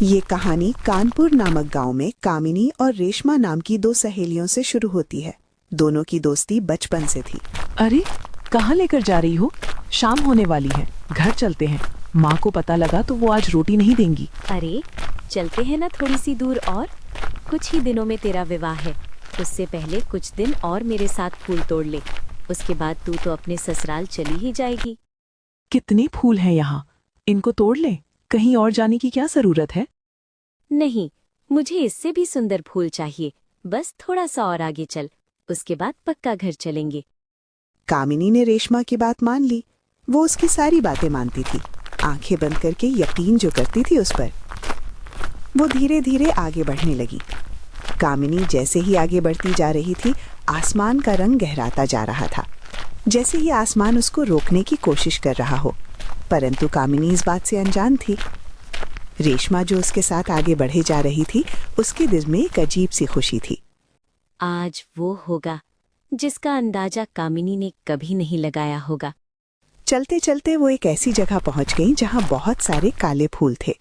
ये कहानी कानपुर नामक गांव में कामिनी और रेशमा नाम की दो सहेलियों से शुरू होती है। दोनों की दोस्ती बचपन से थी। अरे कहाँ लेकर जा रही हो? शाम होने वाली है, घर चलते हैं। माँ को पता लगा तो वो आज रोटी नहीं देंगी। अरे चलते हैं ना थोड़ी सी दूर और। कुछ ही दिनों में तेरा विवाह है, उससे पहले कुछ दिन और मेरे साथ फूल तोड़ ले। उसके बाद तू तो अपने ससुराल चली ही जाएगी। कितने फूल हैं यहाँ, इनको तोड़ ले। कहीं और जाने की क्या जरूरत है? नहीं, मुझे इससे भी सुंदर फूल चाहिए। बस थोड़ा सा और आगे चल, उसके बाद पक्का घर चलेंगे। कामिनी ने रेशमा की बात मान ली। वो उसकी सारी बातें मानती थी, आंखें बंद करके यकीन जो करती थी उस पर। वो धीरे धीरे आगे बढ़ने लगी। कामिनी जैसे ही आगे बढ़ती जा रही थी, आसमान का रंग गहराता जा रहा था, जैसे ही आसमान उसको रोकने की कोशिश कर रहा हो। परंतु कामिनी इस बात से अनजान थी। रेशमा जो उसके साथ आगे बढ़े जा रही थी, उसके दिल में एक अजीब सी खुशी थी। आज वो होगा जिसका अंदाजा कामिनी ने कभी नहीं लगाया होगा। चलते चलते वो एक ऐसी जगह पहुंच गई जहां बहुत सारे काले फूल थे।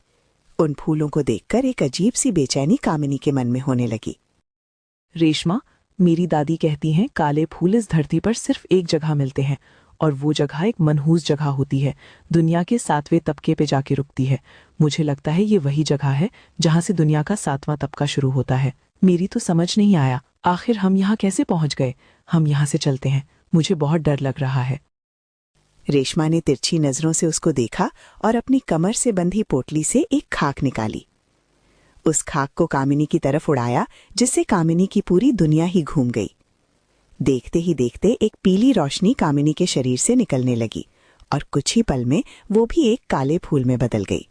उन फूलों को देखकर एक अजीब सी बेचैनी कामिनी के मन में होने लगी। रेशमा, मेरी दादी कहती हैं काले फूल इस धरती पर सिर्फ एक जगह मिलते हैं, और वो जगह एक मनहूस जगह होती है, दुनिया के 7वें तबके पे जाके रुकती है। मुझे लगता है ये वही जगह है जहाँ से दुनिया का 7वां तबका शुरू होता है। मेरी तो समझ नहीं आया, आखिर हम यहाँ कैसे पहुँच गए? हम यहाँ से चलते हैं, मुझे बहुत डर लग रहा है। रेशमा ने तिरछी नजरों से उसको देखा और अपनी कमर से बंधी पोटली से एक खाक निकाली। उस खाक को कामिनी की तरफ उड़ाया, जिससे कामिनी की पूरी दुनिया ही घूम गई। देखते ही देखते एक पीली रोशनी कामिनी के शरीर से निकलने लगी और कुछ ही पल में वो भी एक काले फूल में बदल गई।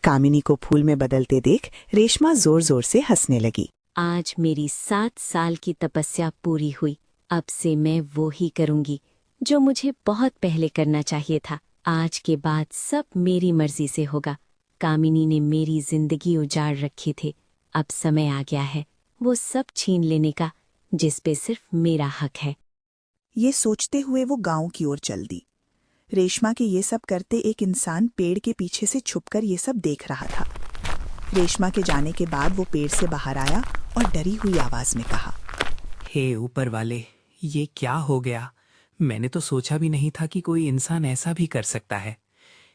कामिनी को फूल में बदलते देख रेशमा जोर जोर से हंसने लगी। आज मेरी 7 साल की तपस्या पूरी हुई। अब से मैं वो ही करूंगी जो मुझे बहुत पहले करना चाहिए था। आज के बाद सब मेरी मर्जी से होगा। कामिनी ने मेरी जिंदगी उजाड़ रखी थी, अब समय आ गया है वो सब छीन लेने का जिस पे सिर्फ मेरा हक है। ये सोचते हुए वो गांव की ओर चल दी। रेशमा के ये सब करते एक इंसान पेड़ के पीछे से छुपकर ये सब देख रहा था। रेशमा के जाने के बाद वो पेड़ से बाहर आया और डरी हुई आवाज में कहा, हे ऊपर वाले, ये क्या हो गया? मैंने तो सोचा भी नहीं था कि कोई इंसान ऐसा भी कर सकता है।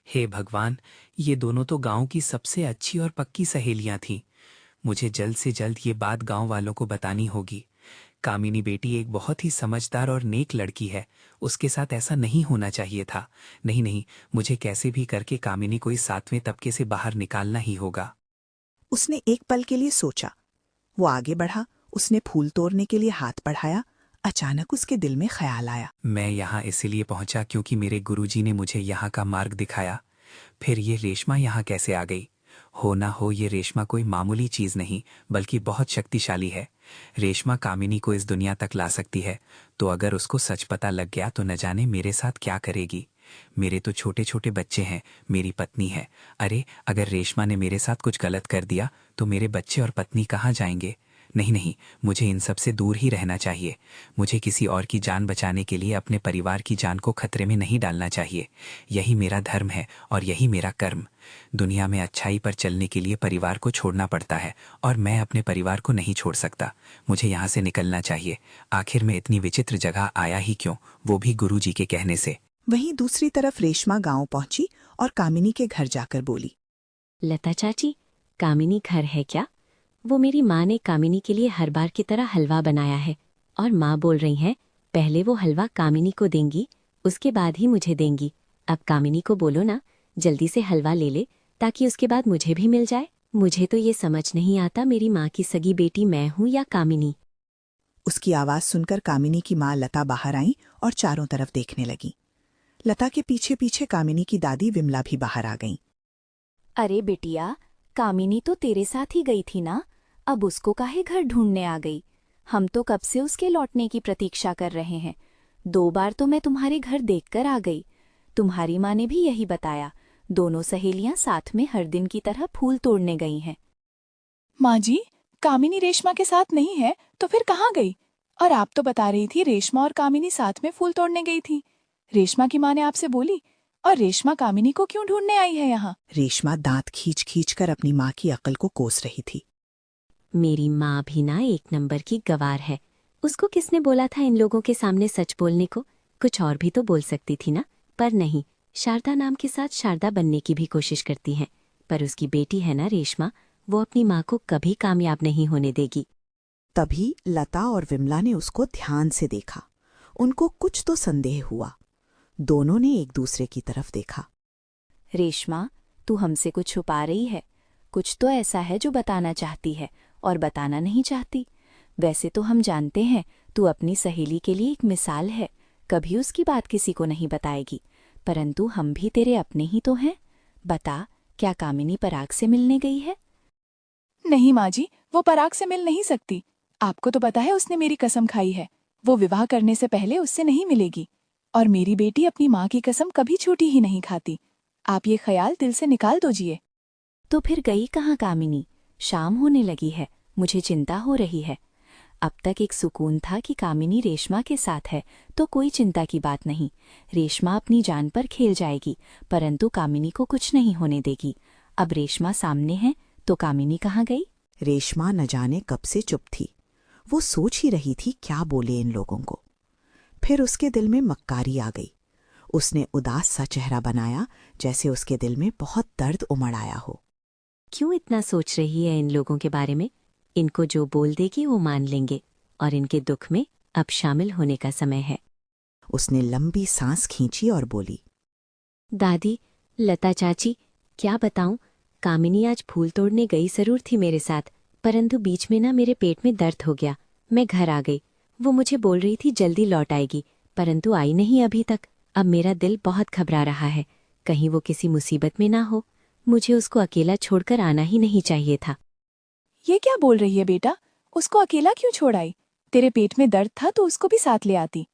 हे भगवान, ये दोनों तो गांव की सबसे अच्छी और पक्की सहेलियां थीं। मुझे जल्द से जल्द ये बात गांव वालों को बतानी होगी। कामिनी बेटी एक बहुत ही समझदार और नेक लड़की है, उसके साथ ऐसा नहीं होना चाहिए था। नहीं नहीं, मुझे कैसे भी करके कामिनी को इस 7वें तबके से बाहर निकालना ही होगा। उसने एक पल के लिए सोचा। वो आगे बढ़ा, उसने फूल तोड़ने के लिए हाथ बढ़ाया। अचानक उसके दिल में ख्याल आया, मैं यहाँ इसलिए पहुंचा क्योंकि मेरे गुरुजी ने मुझे यहाँ का मार्ग दिखाया। फिर ये रेशमा यहाँ कैसे आ गई? हो ना हो ये रेशमा कोई मामूली चीज नहीं बल्कि बहुत शक्तिशाली है। रेशमा कामिनी को इस दुनिया तक ला सकती है, तो अगर उसको सच पता लग गया तो न जाने मेरे साथ क्या करेगी। मेरे तो छोटे छोटे बच्चे हैं, मेरी पत्नी है। अरे अगर रेशमा ने मेरे साथ कुछ गलत कर दिया तो मेरे बच्चे और पत्नी कहाँ जाएंगे? नहीं नहीं, मुझे इन सब से दूर ही रहना चाहिए। मुझे किसी और की जान बचाने के लिए अपने परिवार की जान को खतरे में नहीं डालना चाहिए। यही मेरा धर्म है और यही मेरा कर्म। दुनिया में अच्छाई पर चलने के लिए परिवार को छोड़ना पड़ता है और मैं अपने परिवार को नहीं छोड़ सकता। मुझे यहाँ से निकलना चाहिए। आखिर मैं इतनी विचित्र जगह आया ही क्यों, वो भी गुरुजी के कहने से। वहीं दूसरी तरफ रेशमा गांव पहुंची और कामिनी के घर जाकर बोली, लता चाची, कामिनी घर है क्या? वो मेरी माँ ने कामिनी के लिए हर बार की तरह हलवा बनाया है और माँ बोल रही हैं पहले वो हलवा कामिनी को देंगी, उसके बाद ही मुझे देंगी। अब कामिनी को बोलो ना जल्दी से हलवा ले ले ताकि उसके बाद मुझे भी मिल जाए। मुझे तो ये समझ नहीं आता मेरी माँ की सगी बेटी मैं हूँ या कामिनी। उसकी आवाज सुनकर कामिनी की माँ लता बाहर आई और चारों तरफ देखने लगी। लता के पीछे पीछे कामिनी की दादी विमला भी बाहर आ गईं। अरे बिटिया, कामिनी तो तेरे साथ ही गई थी ना, अब उसको काहे घर ढूंढने आ गई? हम तो कब से उसके लौटने की प्रतीक्षा कर रहे हैं। 2 बार तो मैं तुम्हारे घर देखकर आ गई। तुम्हारी माँ ने भी यही बताया। दोनों सहेलियां साथ में हर दिन की तरह फूल तोड़ने गई हैं। माँ जी, कामिनी रेशमा के साथ नहीं है तो फिर कहाँ गई? और आप तो बता रही थी रेशमा और कामिनी साथ में फूल तोड़ने गई थी। रेशमा की माँ ने आपसे बोली, और रेशमा कामिनी को क्यों ढूंढने आई है यहाँ? रेशमा दांत खींच खींच कर अपनी माँ की अकल को कोस रही थी। मेरी माँ भी ना एक नंबर की गवार है। उसको किसने बोला था इन लोगों के सामने सच बोलने को? कुछ और भी तो बोल सकती थी ना, पर नहीं। शारदा नाम के साथ शारदा बनने की भी कोशिश करती है, पर उसकी बेटी है ना रेशमा, वो अपनी माँ को कभी कामयाब नहीं होने देगी। तभी लता और विमला ने उसको ध्यान से देखा। उनको कुछ तो संदेह हुआ। दोनों ने एक दूसरे की तरफ देखा। रेशमा, तू हमसे कुछ छुपा रही है। कुछ तो ऐसा है जो बताना चाहती है और बताना नहीं चाहती। वैसे तो हम जानते हैं तू अपनी सहेली के लिए एक मिसाल है, कभी उसकी बात किसी को नहीं बताएगी, परंतु हम भी तेरे अपने ही तो हैं। बता, क्या कामिनी पराग से मिलने गई है? नहीं माँ जी, वो पराग से मिल नहीं सकती। आपको तो पता है उसने मेरी कसम खाई है, वो विवाह करने से पहले उससे नहीं मिलेगी। और मेरी बेटी अपनी माँ की कसम कभी छूटी ही नहीं खाती। आप ये ख्याल दिल से निकाल दीजिए। तो फिर गई कहाँ कामिनी? शाम होने लगी है, मुझे चिंता हो रही है। अब तक एक सुकून था कि कामिनी रेशमा के साथ है, तो कोई चिंता की बात नहीं। रेशमा अपनी जान पर खेल जाएगी, परंतु कामिनी को कुछ नहीं होने देगी। अब रेशमा सामने है, तो कामिनी कहाँ गई? रेशमा न जाने कब से चुप थी। वो सोच ही रही थी क्या बोले इन लोगों को। फिर उसके दिल में मक्कारी आ गई। उसने उदास सा चेहरा बनाया, जैसे उसके दिल में बहुत दर्द उमड़ आया हो। क्यों इतना सोच रही है इन लोगों के बारे में? इनको जो बोल देगी वो मान लेंगे, और इनके दुख में अब शामिल होने का समय है। उसने लंबी सांस खींची और बोली, दादी, लता चाची, क्या बताऊं, कामिनी आज फूल तोड़ने गई जरूर थी मेरे साथ, परंतु बीच में ना मेरे पेट में दर्द हो गया। मैं घर आ गई। वो मुझे बोल रही थी जल्दी लौट आएगी, परंतु आई नहीं अभी तक। अब मेरा दिल बहुत घबरा रहा है, कहीं वो किसी मुसीबत में ना हो। मुझे उसको अकेला छोड़कर आना ही नहीं चाहिए था। ये क्या बोल रही है बेटा? उसको अकेला क्यों छोड़ आई? तेरे पेट में दर्द था तो उसको भी साथ ले आती।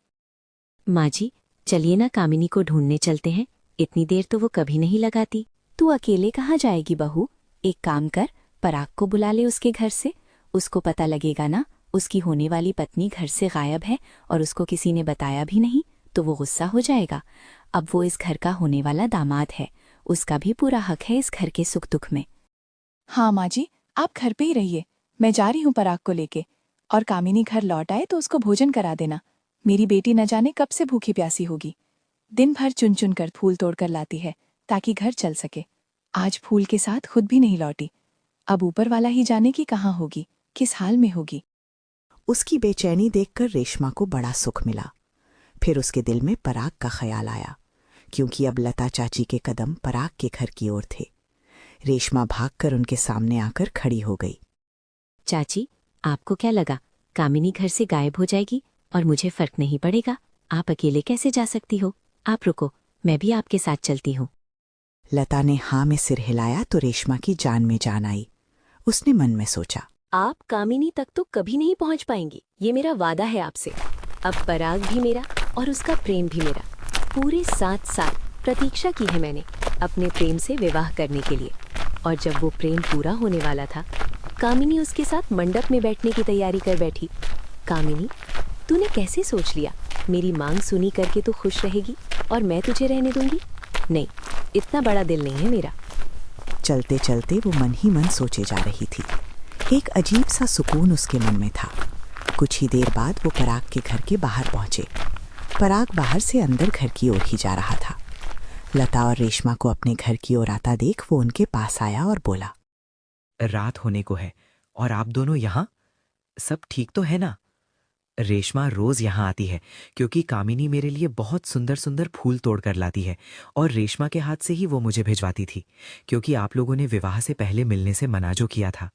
माँ जी, चलिए ना कामिनी को ढूंढने चलते हैं। इतनी देर तो वो कभी नहीं लगाती। तू अकेले कहाँ जाएगी बहू? एक काम कर, पराग को बुला ले उसके घर से। उसको पता लगेगा ना उसकी होने वाली पत्नी घर से गायब है और उसको किसी ने बताया भी नहीं, तो वो गुस्सा हो जाएगा। अब वो इस घर का होने वाला दामाद है, उसका भी पूरा हक है इस घर के सुख दुख में। हाँ माँ जी, आप घर पे ही रहिए, मैं जा रही हूँ पराग को लेके। और कामिनी घर लौट आए तो उसको भोजन करा देना। मेरी बेटी न जाने कब से भूखी प्यासी होगी। दिन भर चुन चुन कर फूल तोड़कर लाती है ताकि घर चल सके। आज फूल के साथ खुद भी नहीं लौटी। अब ऊपर वाला ही जाने की कहाँ होगी, किस हाल में होगी। उसकी बेचैनी देखकर रेशमा को बड़ा सुख मिला। फिर उसके दिल में पराग का ख्याल आया, क्योंकि अब लता चाची के कदम पराग के घर की ओर थे। रेशमा भागकर उनके सामने आकर खड़ी हो गई। चाची, आपको क्या लगा कामिनी घर से गायब हो जाएगी और मुझे फर्क नहीं पड़ेगा? आप अकेले कैसे जा सकती हो? आप रुको, मैं भी आपके साथ चलती हूँ। लता ने हाँ में सिर हिलाया तो रेशमा की जान में जान आई। उसने मन में सोचा, आप कामिनी तक तो कभी नहीं पहुंच पाएंगी, ये मेरा वादा है आपसे। अब पराग भी मेरा और उसका प्रेम भी मेरा। पूरे 7 साल प्रतीक्षा की है मैंने अपने प्रेम से विवाह करने के लिए। और जब वो प्रेम पूरा होने वाला था, कामिनी उसके साथ मंडप में बैठने की तैयारी कर बैठी। कामिनी, तूने कैसे सोच लिया मेरी मांग सुनी करके तू खुश रहेगी और मैं तुझे रहने दूंगी? नहीं, इतना बड़ा दिल नहीं है मेरा। चलते चलते वो मन ही मन सोचे जा रही थी। एक अजीब सा सुकून उसके मन में था। कुछ ही देर बाद वो पराग के घर के बाहर पहुंचे। पराग बाहर से अंदर घर की ओर ही जा रहा था। लता और रेशमा को अपने घर की ओर आता देख वो उनके पास आया और बोला, रात होने को है और आप दोनों यहाँ? सब ठीक तो है ना? रेशमा रोज यहाँ आती है क्योंकि कामिनी मेरे लिए बहुत सुंदर सुंदर फूल तोड़कर लाती है, और रेशमा के हाथ से ही वो मुझे भिजवाती थी, क्योंकि आप लोगों ने विवाह से पहले मिलने से मना जो किया था।